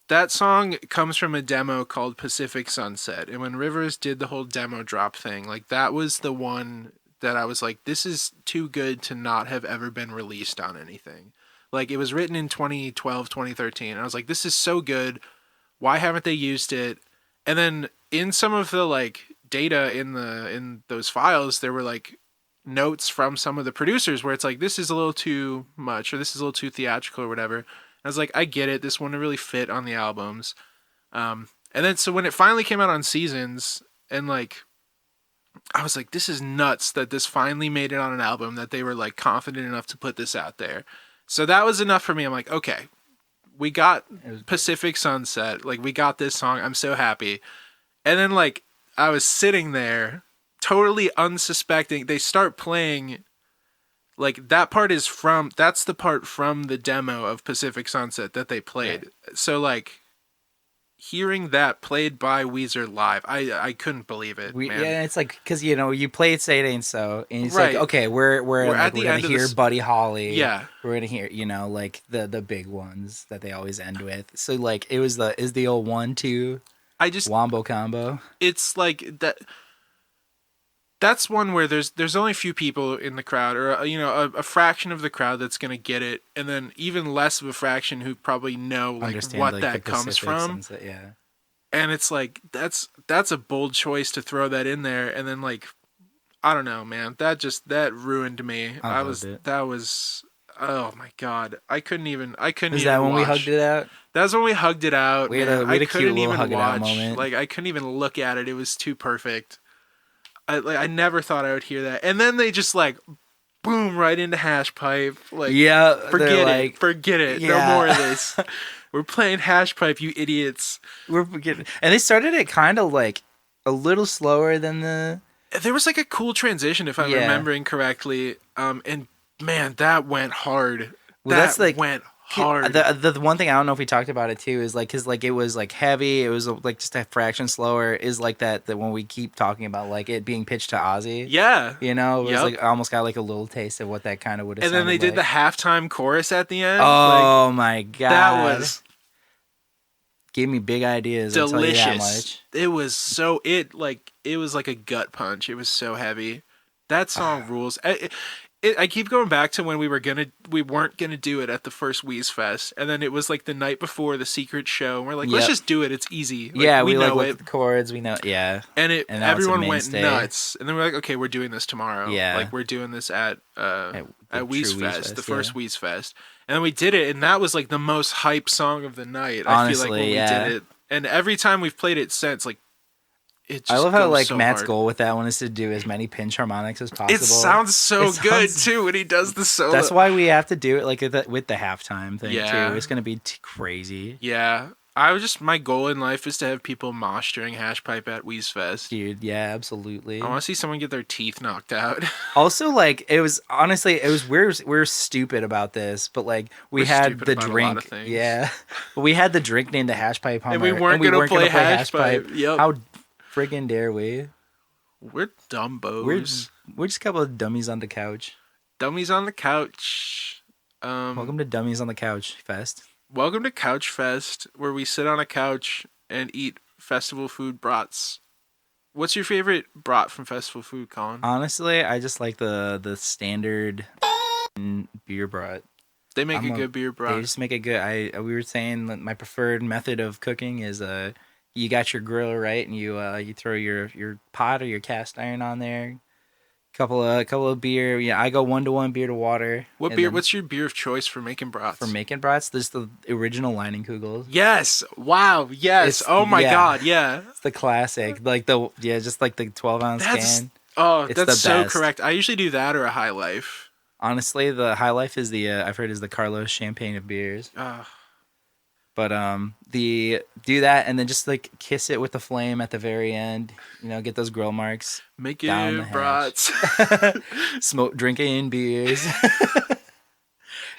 that song comes from a demo called "Pacific Sunset," and when Rivers did the whole demo drop thing, like that was the one that I was like, this is too good to not have ever been released on anything. Like, it was written in 2012, 2013. And I was like, this is so good. Why haven't they used it? And then in some of the, like, data in those files, there were, like, notes from some of the producers where it's like, this is a little too much, or this is a little too theatrical or whatever. And I was like, I get it. This wouldn't really fit on the albums. And then, so when it finally came out on Seasons, and, like, I was like, this is nuts that this finally made it on an album, that they were, like, confident enough to put this out there. So that was enough for me. I'm like, okay, we got Pacific Sunset. Like, we got this song. I'm so happy. And then, like, I was sitting there, totally unsuspecting. They start playing, like, that's the part from the demo of Pacific Sunset that they played. Right. So, like, hearing that played by Weezer live, I couldn't believe it, man. Yeah, it's like, because, you know, you play it Say It Ain't So, and it's like, okay, we're like, we're going to hear Buddy Holly. Yeah. We're going to hear, you know, like, the big ones that they always end with. So, like, it was the old 1-2 wombo combo. It's like that. That's one where there's only a few people in the crowd, or you know, a fraction of the crowd that's gonna get it, and then even less of a fraction who probably know like what like, that comes from. Sunset, yeah. And it's like that's a bold choice to throw that in there, and then like I don't know, man, that ruined me. That was oh my god, I couldn't even. Was that when we hugged it out? That's when we hugged it out. We had a cute little hug it out moment. Like I couldn't even look at it. It was too perfect. I never thought I would hear that. And then they just like boom right into Hash Pipe. Like forget it. Yeah. No more of this. We're playing Hash Pipe, you idiots. We're forgetting. And they started it kind of like a little slower than the. There was like a cool transition if I'm remembering correctly. And man, that went hard. Well, that's like went hard. The one thing I don't know if we talked about it too is like because like it was like heavy, it was like just a fraction slower. Is like that when we keep talking about like it being pitched to Ozzy. Yeah, you know, it was like almost got like a little taste of what that kind of would have. And then they did the halftime chorus at the end. Oh like, my god, that was gave me big ideas. Delicious. I'll tell you that much. It was so it was like a gut punch. It was so heavy. That song rules. I keep going back to when we weren't gonna do it at the first Weezfest, and then it was like the night before the secret show, and we're like, let's just do it. It's easy. Like, we know like, it. The chords, we know. Yeah, and everyone went nuts, and then we're like, okay, we're doing this tomorrow. Yeah, like we're doing this at Weezfest, the first Weezfest, and then we did it, and that was like the most hype song of the night. Honestly, I feel like when we did it, and every time we've played it since, like. I love how like so Matt's goal with that one is to do as many pinch harmonics as possible. It sounds so good too when he does the solo. That's why we have to do it like with the halftime thing too. It's gonna be crazy. Yeah, my goal in life is to have people mosh during Hash Pipe at Weezfest. Dude, yeah, absolutely. I want to see someone get their teeth knocked out. Also, like it was we're stupid about this, but like we're had the drink. Yeah, but we had the drink named the Hash Pipe Hummer, and we weren't gonna play Hash Pipe. Yep. How friggin' dare we? We're dumbos. We're just a couple of dummies on the couch. Dummies on the couch. Welcome to Dummies on the Couch Fest. Welcome to Couch Fest, where we sit on a couch and eat festival food brats. What's your favorite brat from festival food, Collin? Honestly, I just like the standard beer brat. They make a good beer brat. They just make it good. We were saying that my preferred method of cooking is you got your grill right, and you throw your pot or your cast iron on there. Couple of beer. Yeah, I go 1-to-1 beer to water. What beer? What's your beer of choice for making brats? For making brats, there's the original Leinenkugel. Yes. Wow. Yes. Oh my God. Yeah. It's the classic. Like just like the 12-ounce can. Oh, that's so correct. I usually do that or a High Life. Honestly, the High Life is I've heard is the Carlos champagne of beers. But do that and then just like kiss it with the flame at the very end. You know, get those grill marks. Make it brats. Drinking beers.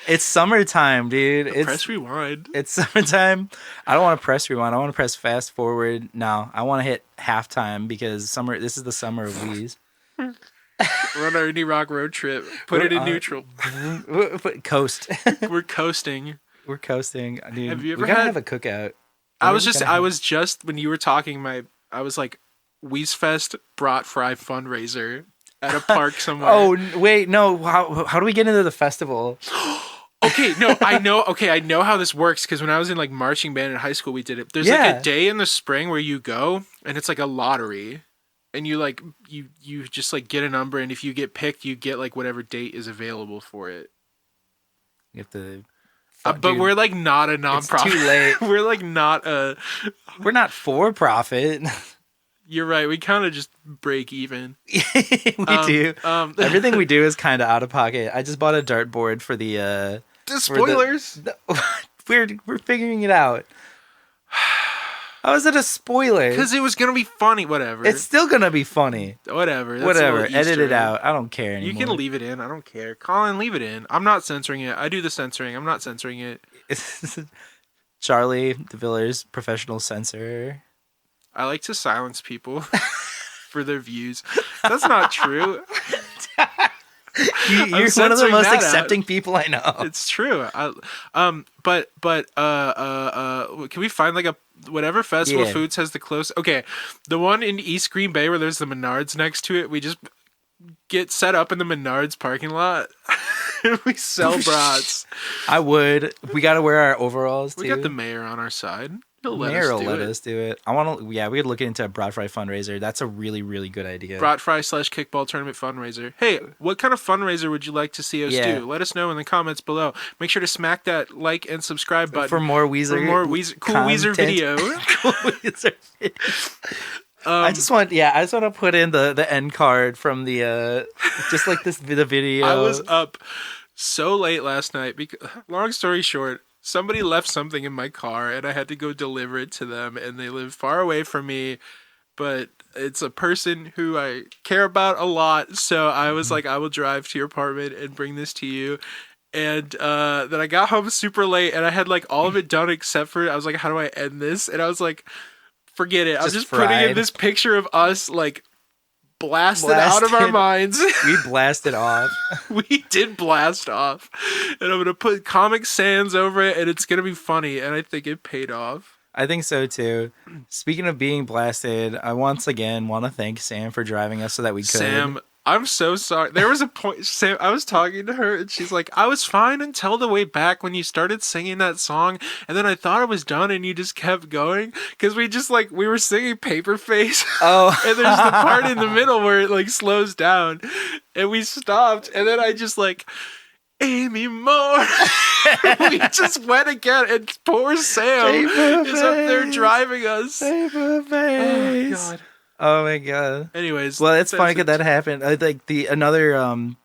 It's summertime, dude. Press rewind. It's summertime. I don't want to press rewind. I want to press fast forward. No, I want to hit halftime because this is the summer of Weez. We're on our indie rock road trip. Put it in neutral. Coast. We're coasting. We're coasting, dude. Have you ever we gotta have a cookout? I was just when you were talking, I was like, Weezfest brat fry fundraiser at a park somewhere. Oh wait, no. How do we get into the festival? Okay, no, I know. Okay, I know how this works because when I was in like marching band in high school, we did it. There's like a day in the spring where you go and it's like a lottery, and you like you just like get a number, and if you get picked, you get like whatever date is available for it. You have to. But dude, we're like not a nonprofit. It's too late. We're like not a. We're not for profit. You're right. We kind of just break even. We do. Everything we do is kind of out of pocket. I just bought a dartboard for the spoilers. we're figuring it out. How is it a spoiler? Because it was gonna be funny. Whatever. It's still gonna be funny. Whatever. That's Whatever. Edit it out. I don't care anymore. You can leave it in. I don't care. Collin, leave it in. I'm not censoring it. I do the censoring. I'm not censoring it. Charlie DeVillers, professional censor. I like to silence people for their views. That's not true. You're one of the most accepting people I know. It's true. But can we find like a whatever festival foods has the close? Okay, the one in East Green Bay where there's the Menards next to it. We just get set up in the Menards parking lot. We sell brats. I would. We got to wear our overalls too. We got the mayor on our side. The mayor will let us do it. I want to. Yeah, we could look into a brat fry fundraiser. That's a really, really good idea. Brat fry / kickball tournament fundraiser. Hey, what kind of fundraiser would you like to see us do? Let us know in the comments below. Make sure to smack that like and subscribe button for more Weezer. Cool Weezer video. Cool Weezer video. I just want to put in the end card from the just like the video. I was up so late last night because, long story short, somebody left something in my car and I had to go deliver it to them, and they live far away from me, but it's a person who I care about a lot, so I was like, I will drive to your apartment and bring this to you. And then I got home super late and I had like all of it done except for, I was like, how do I end this? And I was like, forget it. I'm just putting in this picture of us like blasted out of our minds. We blasted off. We did blast off. And I'm going to put Comic Sans over it and it's going to be funny. And I think it paid off. I think so too. Speaking of being blasted, I once again want to thank Sam for driving us so that we could. Sam, I'm so sorry. There was a point, Sam, I was talking to her and she's like, I was fine until the way back when you started singing that song. And then I thought it was done and you just kept going. Because we were singing Paper Face. Oh. And there's the part in the middle where it like slows down. And we stopped. And then I just like, Amy Moore. We just went again. And poor Sam is up there driving us. Paper Face. Oh, God. Oh my god. Anyways, well, it's funny that happened. I think another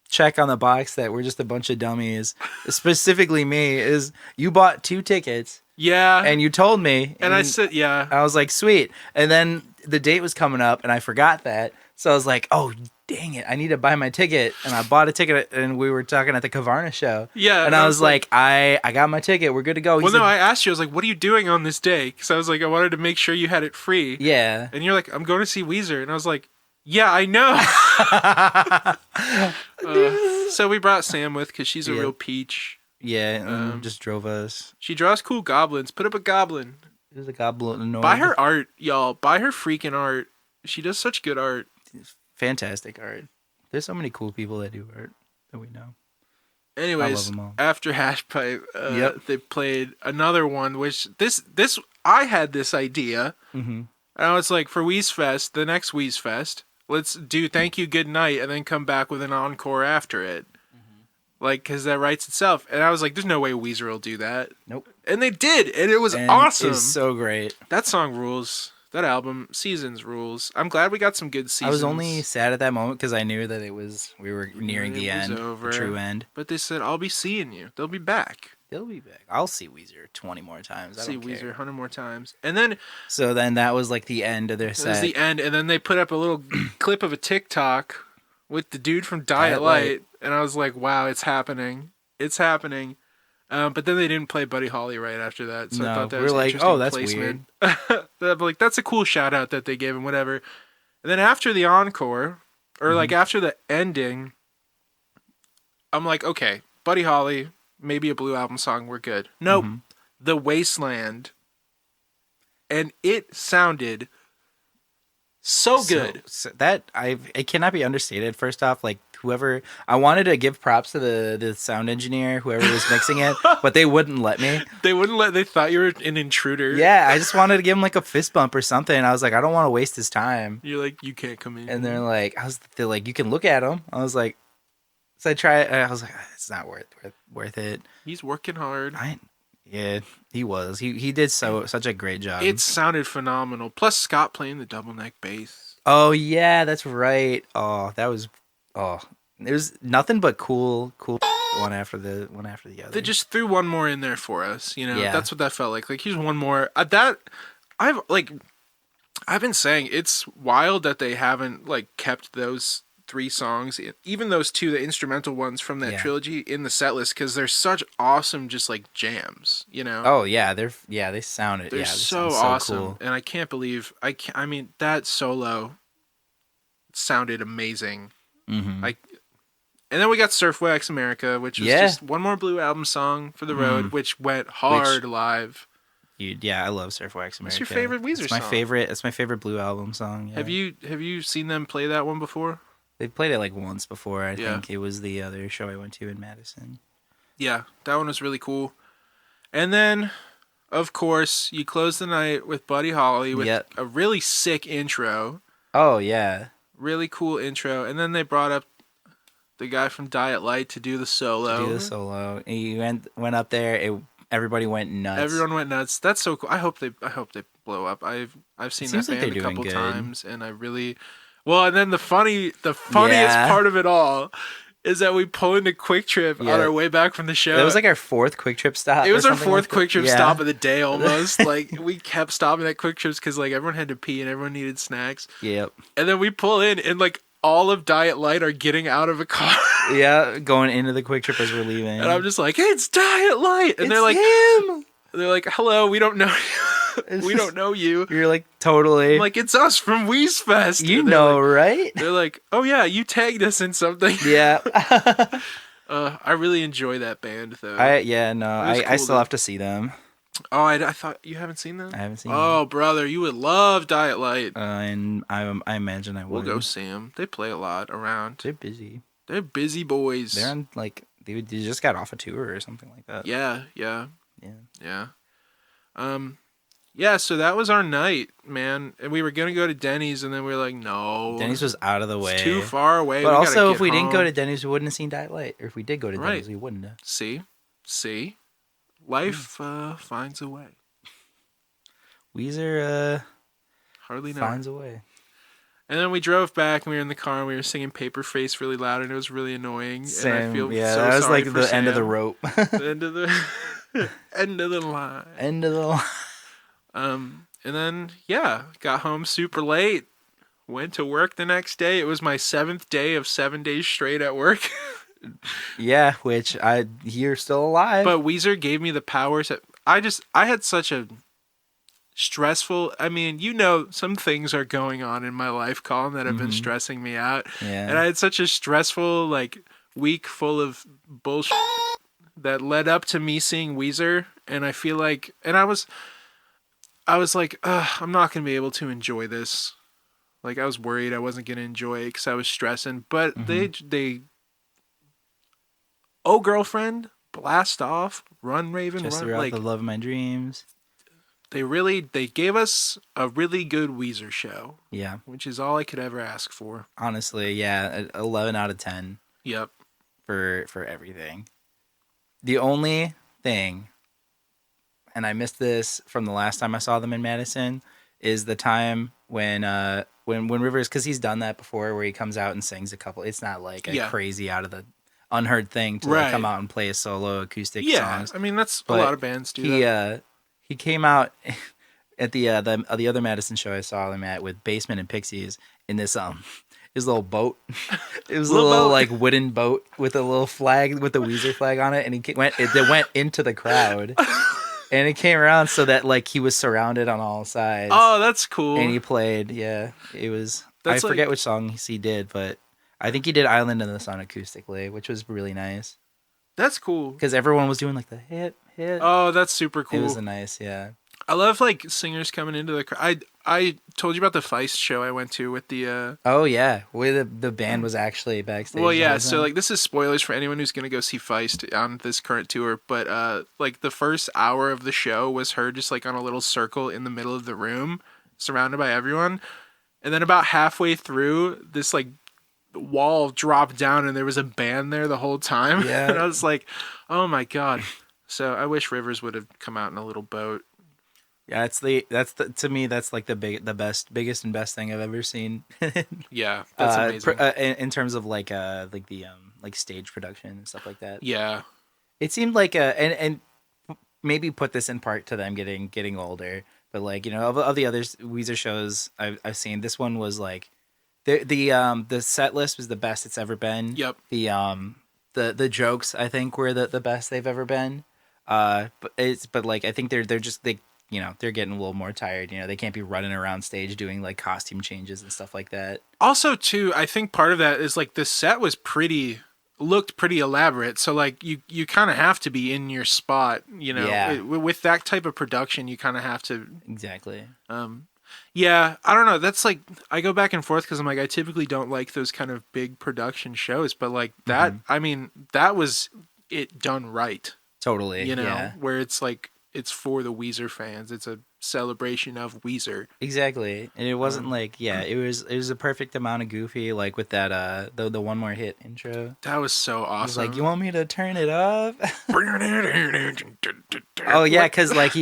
check on the box that we're just a bunch of dummies, specifically me, is you bought 2 tickets. Yeah. And you told me. And I said, yeah. I was like, sweet. And then the date was coming up and I forgot that. So I was like, oh, dang it. I need to buy my ticket. And I bought a ticket and we were talking at the Cavarna show. Yeah. And I was like, I got my ticket. We're good to go. Well, no, I asked you. I was like, what are you doing on this day? Because I was like, I wanted to make sure you had it free. Yeah. And you're like, I'm going to see Weezer. And I was like, yeah, I know. So we brought Sam with because she's a real peach. Yeah, just drove us. She draws cool goblins. Put up a goblin. There's a goblin. Buy her art, y'all. Buy her freaking art. She does such good art. Fantastic art. There's so many cool people that do art that we know. Anyways, after Hash Pipe, they played another one, which this I had this idea. Mm-hmm. And I was like, for Weezfest, the next Weezfest, let's do Thank You, Good Night, and then come back with an encore after it. Like, because that writes itself. And I was like, there's no way Weezer will do that. Nope. And they did. And it was awesome. It was so great. That song rules. That album, Seasons, rules. I'm glad we got some good Seasons. I was only sad at that moment because I knew that we were nearing the end. The true end. But they said, I'll be seeing you. They'll be back. They'll be back. I'll see Weezer 20 more times. I don't care. Weezer 100 more times. And then... So then that was like the end of their set. That was the end. And then they put up a little clip of a TikTok with the dude from Diet Light. And I was like, wow, it's happening. It's happening. But then they didn't play Buddy Holly right after that. So I thought that was like, oh, that's placement. Weird. Like, that's a cool shout out that they gave him, whatever. And then after the encore, or like after the ending, I'm like, okay, Buddy Holly, maybe a Blue Album song, we're good. Nope. The Wasteland. And it sounded so good. So that it cannot be understated. First off, like whoever, I wanted to give props to the sound engineer, whoever was mixing it, but they wouldn't let me. They thought you were an intruder. Yeah, I just wanted to give him like a fist bump or something. I was like, I don't want to waste his time. You're like, you can't come in. And they're like, you can look at him. I was like, so I was like, it's not worth it. He's working hard. Yeah, he was. He did such a great job. It sounded phenomenal. Plus Scott playing the double neck bass. Oh yeah, that's right. There's nothing but cool. one after the other. They just threw one more in there for us, you know. Yeah. That's what that felt like. Like here's one more. I've been saying it's wild that they haven't like kept those 3 songs, even those 2, the instrumental ones from that trilogy, in the set list, because they're such awesome, just like jams, you know. Oh yeah, they sounded. They're so awesome, cool. And I can't believe I mean that solo sounded amazing. Mm-hmm. And then we got Surf Wax America, which was just one more Blue Album song for the road, which went hard live. I love Surf Wax America. What's your favorite Weezer song? It's my favorite Blue Album song. Yeah. Have you seen them play that one before? They played it like once before. I think it was the other show I went to in Madison. Yeah, that one was really cool. And then, of course, you close the night with Buddy Holly with a really sick intro. Oh yeah, really cool intro. And then they brought up the guy from Diet Light to do the solo. He went up there. Everybody went nuts. Everyone went nuts. That's so cool. I hope they blow up. I've seen that band a couple times, and I really well. And then the funniest part of it all is that we pull into Quick Trip on our way back from the show. It was like our 4th Quick Trip stop. It was our 4th Quick Trip stop of the day almost. Like we kept stopping at Quick Trips because like everyone had to pee and everyone needed snacks. Yep. And then we pull in and like all of Diet Light are getting out of a car. Yeah, going into the Quick Trip as we're leaving. And I'm just like, hey, it's Diet Light. And they're like, him. They're like, hello, we don't know you. We don't know you. You're like, totally. I'm like, it's us from Weezfest. You know, like, right? They're like, oh yeah, you tagged us in something. Yeah. I really enjoy that band though. I still have to see them. Oh, I thought you haven't seen them? I haven't seen them. Oh, brother, you would love Diet Light. And I imagine I would. We'll go see them. They play a lot around. They're busy. They're busy boys. They're on, like, they just got off a tour or something like that. Yeah. Yeah, so that was our night, man. And we were going to go to Denny's, and then we were like, no. Denny's was out of the way. It's too far away. But also, if we didn't go to Denny's, we wouldn't have seen Diet Light. Or if we did go to Denny's, we wouldn't have. See? Life finds a way. Weezer hardly finds a way. And then we drove back, and we were in the car, and we were singing Paper Face really loud, and it was really annoying. Same. And I feel that was like the end of the rope. The end of the end of the line. End of the line. And then got home super late. Went to work the next day. It was my 7th day of 7 days straight at work. Yeah, which you're still alive. But Weezer gave me the powers. I had such a stressful. I mean, some things are going on in my life, Collin, that have been stressing me out. Yeah. And I had such a stressful week full of bullshit that led up to me seeing Weezer, and I feel like, and I was like, I'm not gonna be able to enjoy this. Like I was worried I wasn't gonna enjoy it because I was stressing. But they Oh Girlfriend, Blast Off, Run Raven, Just Run, Throughout the Love of My Dreams. They gave us a really good Weezer show. Yeah. Which is all I could ever ask for. Honestly, yeah. 11 out of 10. Yep. For everything. The only thing, and I missed this from the last time I saw them in Madison, is the time when Rivers, because he's done that before, where he comes out and sings a couple. It's not like a crazy out of the unheard thing to come out and play a solo acoustic songs. I mean that's a lot of bands do that. He came out at the other Madison show I saw him at with Basement and Pixies in this his little boat. It was a little like wooden boat with a little flag with the Weezer flag on it, and it went into the crowd. And it came around so that like he was surrounded on all sides. Oh, that's cool. And he played, it was. I forget which songs he did, but I think he did "Island in the Sun" acoustically, which was really nice. That's cool because everyone was doing like the hit. Oh, that's super cool. It was nice, yeah. I love like singers coming into the crowd. I told you about the Feist show I went to with the. Oh yeah, where the band was actually backstage. Well, yeah. So like this is spoilers for anyone who's gonna go see Feist on this current tour. But like the first hour of the show was her just like on a little circle in the middle of the room, surrounded by everyone, and then about halfway through, this like wall dropped down and there was a band there the whole time. Yeah. And I was like, oh my god. So I wish Rivers would have come out in a little boat. Yeah, to me that's like the biggest and best thing I've ever seen. Yeah, that's amazing. In terms of like the like stage production and stuff like that. Yeah. It seemed like and maybe put this in part to them getting older, but like, you know, of the other Weezer shows I've seen, this one was like the set list was the best it's ever been. Yep. The jokes I think were the best they've ever been. But like I think they're just you know, they're getting a little more tired. You know, they can't be running around stage doing like costume changes and stuff like that. Also, too, I think part of that is like the set was looked pretty elaborate. So like you kind of have to be in your spot, you know. Yeah. With that type of production, you kind of have to. Exactly. Yeah, I don't know. That's like I go back and forth because I'm like I typically don't like those kind of big production shows, but like that, I mean, that was it done right. Totally. You know, yeah. where it's like it's for the Weezer fans. It's a celebration of Weezer. Exactly. And it wasn't like, it was a perfect amount of goofy, like with that the One More Hit intro. That was so awesome. It was like, you want me to turn it up? Oh yeah, cuz like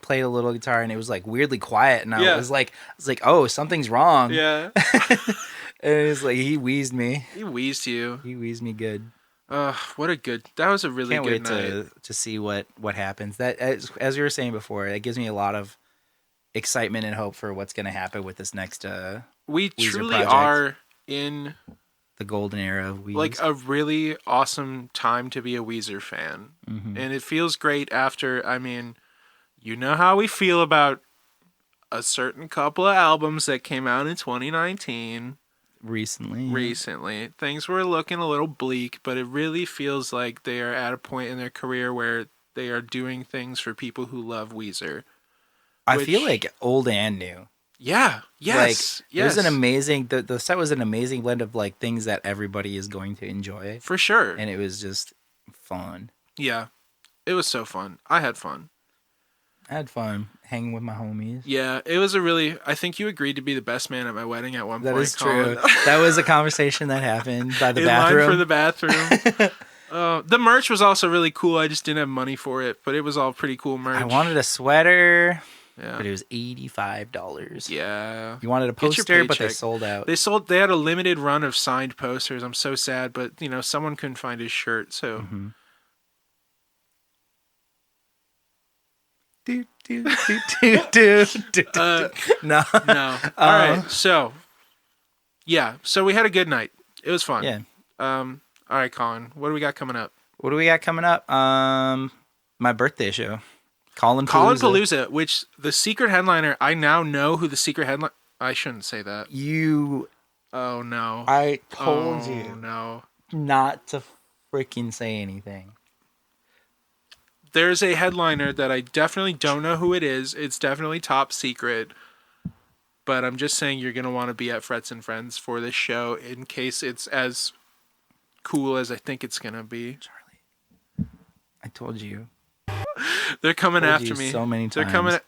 played a little guitar and it was like weirdly quiet, and I was like, oh, something's wrong. Yeah. And it was like he wheezed me. He wheezed you. He wheezed me good. That was a really good night. Can't wait to see what happens. That as you were saying before, it gives me a lot of excitement and hope for what's going to happen with this next we Weezer truly project. are in the golden era of Weezer. Like a really awesome time to be a Weezer fan. Mm-hmm. And it feels great after, I mean, you know how we feel about a certain couple of albums that came out in 2019. Recently. Things were looking a little bleak, but it really feels like they are at a point in their career where they are doing things for people who love Weezer. I feel like old and new. Yeah. Yes. Like, it was an amazing, the set was an amazing blend of like things that everybody is going to enjoy. For sure. And it was just fun. Yeah. It was so fun. I had fun. I had fun hanging with my homies. Yeah, it was I think you agreed to be the best man at my wedding at one point. That is Collin. true. That was a conversation that happened by the In bathroom. line for the bathroom. The merch was also really cool. I just didn't have money for it, but it was all pretty cool merch. I wanted a sweater, yeah, but it was $85. Yeah. You wanted a poster, but they sold out. They had a limited run of signed posters. I'm so sad, but you know, someone couldn't find his shirt, so... Mm-hmm. No. All right. So we had a good night. It was fun. Yeah. All right, Collin. What do we got coming up? My birthday show. Collin Palooza, which the secret headliner, I now know who the secret headliner... I shouldn't say that. Oh, no. I told you. No. Not to freaking say anything. There's a headliner that I definitely don't know who it is. It's definitely top secret. But I'm just saying you're going to want to be at Frets and Friends for this show in case it's as cool as I think it's going to be. Charlie, I told you. They're coming after me. So many times. They're coming.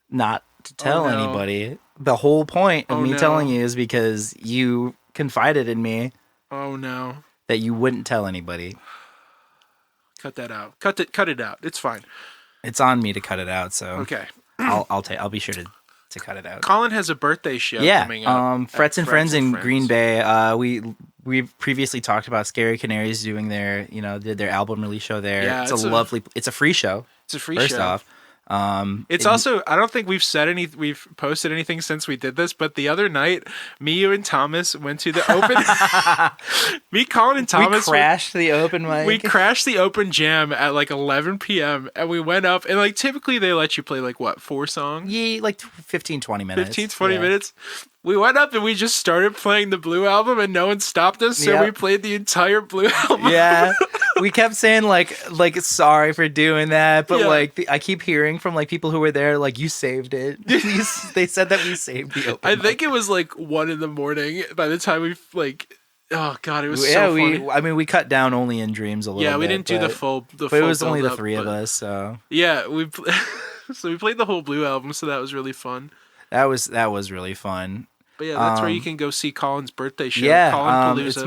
Not to tell anybody. The whole point of me telling you is because you confided in me. Oh, no. That you wouldn't tell anybody. Cut that out. Cut it out. It's fine. It's on me to cut it out. So okay, I'll be sure to cut it out. Collin has a birthday show coming up. Frets and Friends in Green Bay. We've previously talked about Scary Canaries doing did their album release show there. Yeah, it's a free show. It's a free show. First off. It's also, I don't think we've posted anything since we did this, but the other night, me, you, and Thomas went to the open. Me, Collin, and Thomas. We crashed the open mic. We crashed the open jam at like 11 p.m. and we went up and like typically they let you play like what, 4 songs? Yeah, like 15, 20 minutes. 15, 20 minutes. We went up and we just started playing the Blue album and no one stopped us, so we played the entire Blue album. Yeah. We kept saying like sorry for doing that, but I keep hearing from like people who were there like you saved it. They said that we saved the open mic. I think it was like 1 a.m. by the time we oh god, it was so funny. We cut down only in dreams a little bit. Yeah, we didn't do the full but it was only the 3 of us, so. Yeah, so we played the whole Blue album, so that was really fun. That was really fun. But yeah, that's where you can go see Collin's birthday show. Yeah, Collin Palooza. It's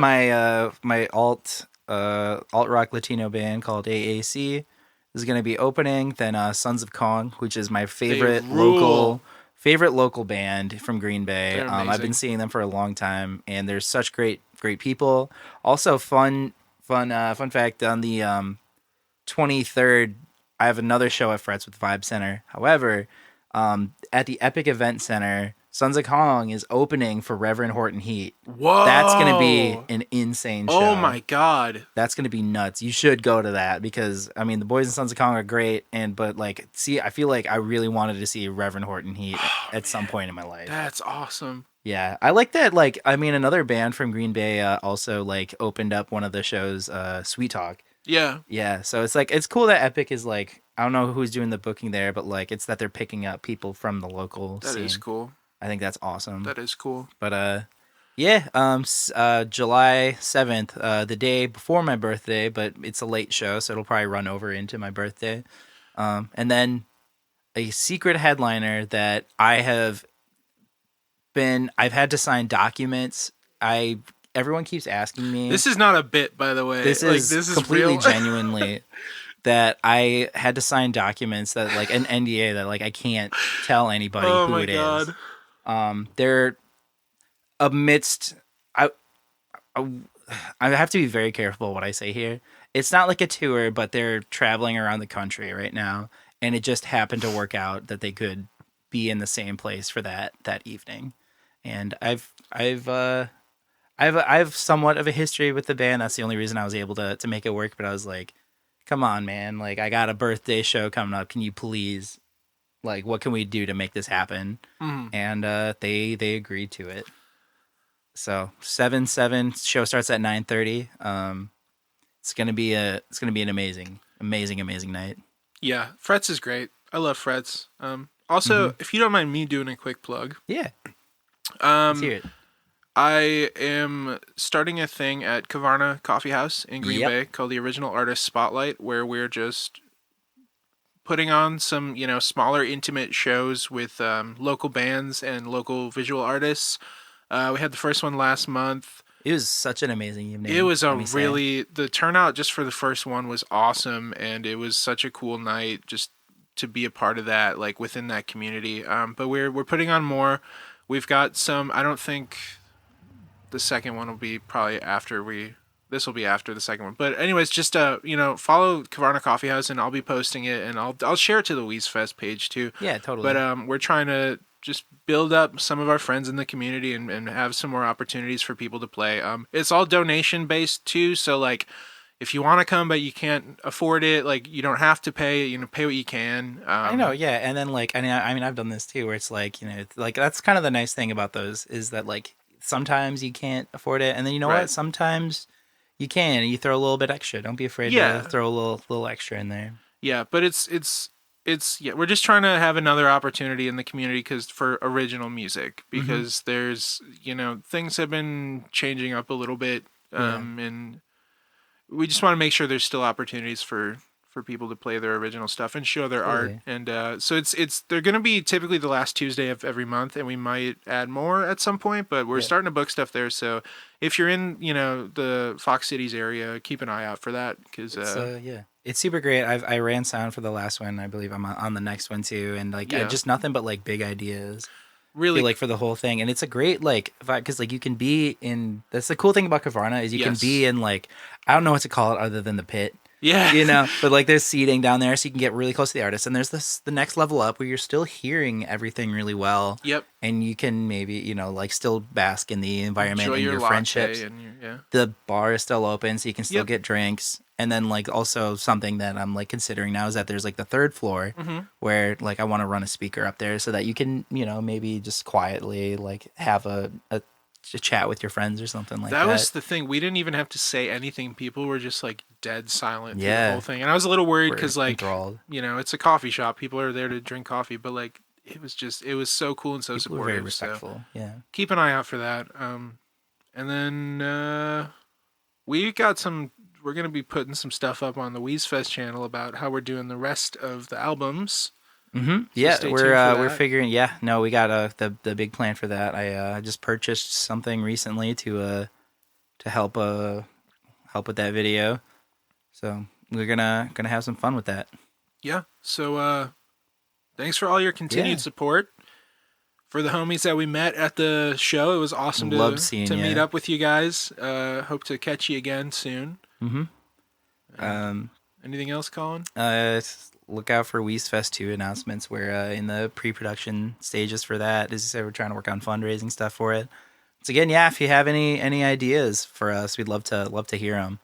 my alt rock Latino band called AAC is going to be opening. Then Sons of Kong, which is my favorite local band from Green Bay. I've been seeing them for a long time, and they're such great great people. Also, fun fact on the 23rd, I have another show at Frets with Vibe Center. However, at the Epic Event Center, Sons of Kong is opening for Reverend Horton Heat. Whoa! That's going to be an insane show. Oh my god. That's going to be nuts. You should go to that because, I mean, the Boys and Sons of Kong are great, but like, see, I feel like I really wanted to see Reverend Horton Heat at some point in my life. That's awesome. Yeah, I like that. Like, I mean, another band from Green Bay also like opened up one of the shows, Sweet Talk. Yeah. Yeah, so it's like, it's cool that Epic is like, I don't know who's doing the booking there, but like, it's that they're picking up people from the local scene. That is cool. I think that's awesome. That is cool. But yeah, July 7th, the day before my birthday, but it's a late show, so it'll probably run over into my birthday. And then a secret headliner that I've had to sign documents. Everyone keeps asking me. This is not a bit, by the way. This is completely real. genuinely that I had to sign documents that like an NDA that like I can't tell anybody who it is. They're amidst. I have to be very careful what I say here. It's not like a tour, but they're traveling around the country right now, and it just happened to work out that they could be in the same place for that evening. And I've somewhat of a history with the band. That's the only reason I was able to make it work. But I was like, come on, man! Like, I got a birthday show coming up. Can you please, like, what can we do to make this happen? Mm. And they agreed to it. So 7/7 show starts at 9:30. It's gonna be an amazing night. Yeah, Frets is great. I love Frets. Also, if you don't mind me doing a quick plug. Yeah. Let's hear it. I am starting a thing at Kavarna Coffee House in Green Bay called the Original Artist Spotlight, where we're just putting on some, smaller, intimate shows with local bands and local visual artists. We had the first one last month. It was such an amazing evening. It was the turnout just for the first one was awesome, and it was such a cool night just to be a part of that, like within that community. But we're putting on more. We've got some. I don't think the second one will be probably after this will be after the second one. But anyways, just follow Kavarna Coffee House, and I'll be posting it, and I'll share it to the Weezfest page too. Yeah, totally. But we're trying to just build up some of our friends in the community and have some more opportunities for people to play. It's all donation based too, so like if you want to come but you can't afford it, like you don't have to pay. Pay what you can. I know, yeah, and then like I mean I've done this too, where it's like like that's kind of the nice thing about those is that like sometimes you can't afford it, and then what? Sometimes you can, and you throw a little bit extra. Don't be afraid to throw a little extra in there. Yeah, but it's we're just trying to have another opportunity in the community for original music because there's things have been changing up a little bit, and we just want to make sure there's still opportunities for people to play their original stuff and show their art. And so they're going to be typically the last Tuesday of every month, and we might add more at some point, but we're starting to book stuff there. So if you're in the Fox Cities area, keep an eye out for that because it's super great. I ran sound for the last one. I believe I'm on the next one too, and just nothing but like big ideas. Really, like for the whole thing, and it's a great like vibe because like you can be in. That's the cool thing about Kavarna is you can be in like I don't know what to call it other than the pit. Yeah, but like there's seating down there, so you can get really close to the artist, and there's the next level up where you're still hearing everything really well. Yep, and you can maybe like still bask in the environment and your friendships. And the bar is still open, so you can still get drinks. And then like also something that I'm like considering now is that there's like the third floor where like I want to run a speaker up there so that you can maybe just quietly like have a chat with your friends or something like that. That was the thing. We didn't even have to say anything. People were just like dead silent through the whole thing. And I was a little worried because like it's a coffee shop. People are there to drink coffee, but like it was so cool and so people supportive. Were very respectful. So keep an eye out for that. And then we're going to be putting some stuff up on the Weezfest channel about how we're doing the rest of the albums. Mm-hmm. So we're figuring. Yeah, no, we got the big plan for that. I just purchased something recently to help with that video. So we're gonna have some fun with that. Yeah. So thanks for all your continued support. For the homies that we met at the show, it was awesome to meet up with you guys. Hope to catch you again soon. Anything else, Collin? Look out for Weezfest 2 announcements. We're in the pre-production stages for that. As I said, we're trying to work on fundraising stuff for it. So again, if you have any ideas for us, we'd love to hear them.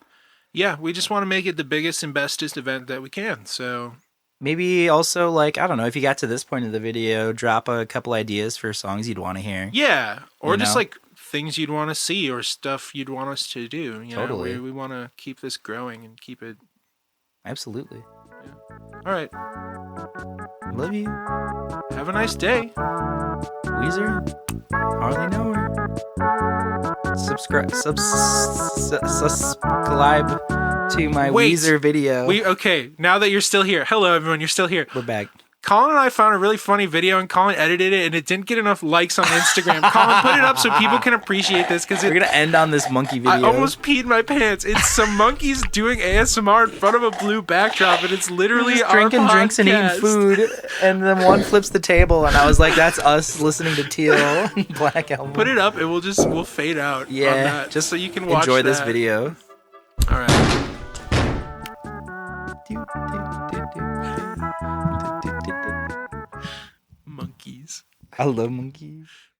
Yeah, we just want to make it the biggest and bestest event that we can. So maybe also, like, I don't know, if you got to this point of the video, drop a couple ideas for songs you'd want to hear. Yeah, or just like things you'd want to see or stuff you'd want us to do. You totally. know, we want to keep this growing and keep it. Absolutely. Yeah. All right. Love you. Have a nice day. Weezer. Hardly know her. Subscribe to my Weezer video. Okay, now that you're still here. Hello, everyone. You're still here. We're back. Collin and I found a really funny video, and Collin edited it, and it didn't get enough likes on Instagram. Collin, put it up so people can appreciate this. We're going to end on this monkey video. I almost peed my pants. It's some monkeys doing ASMR in front of a blue backdrop, and it's literally our drinking drinks and eating food, and then one flips the table, and I was like, that's us listening to Teal Black Album. Put it up, and we'll fade out on that, just so you can watch enjoy this video. All right. Monkeys. I love monkeys.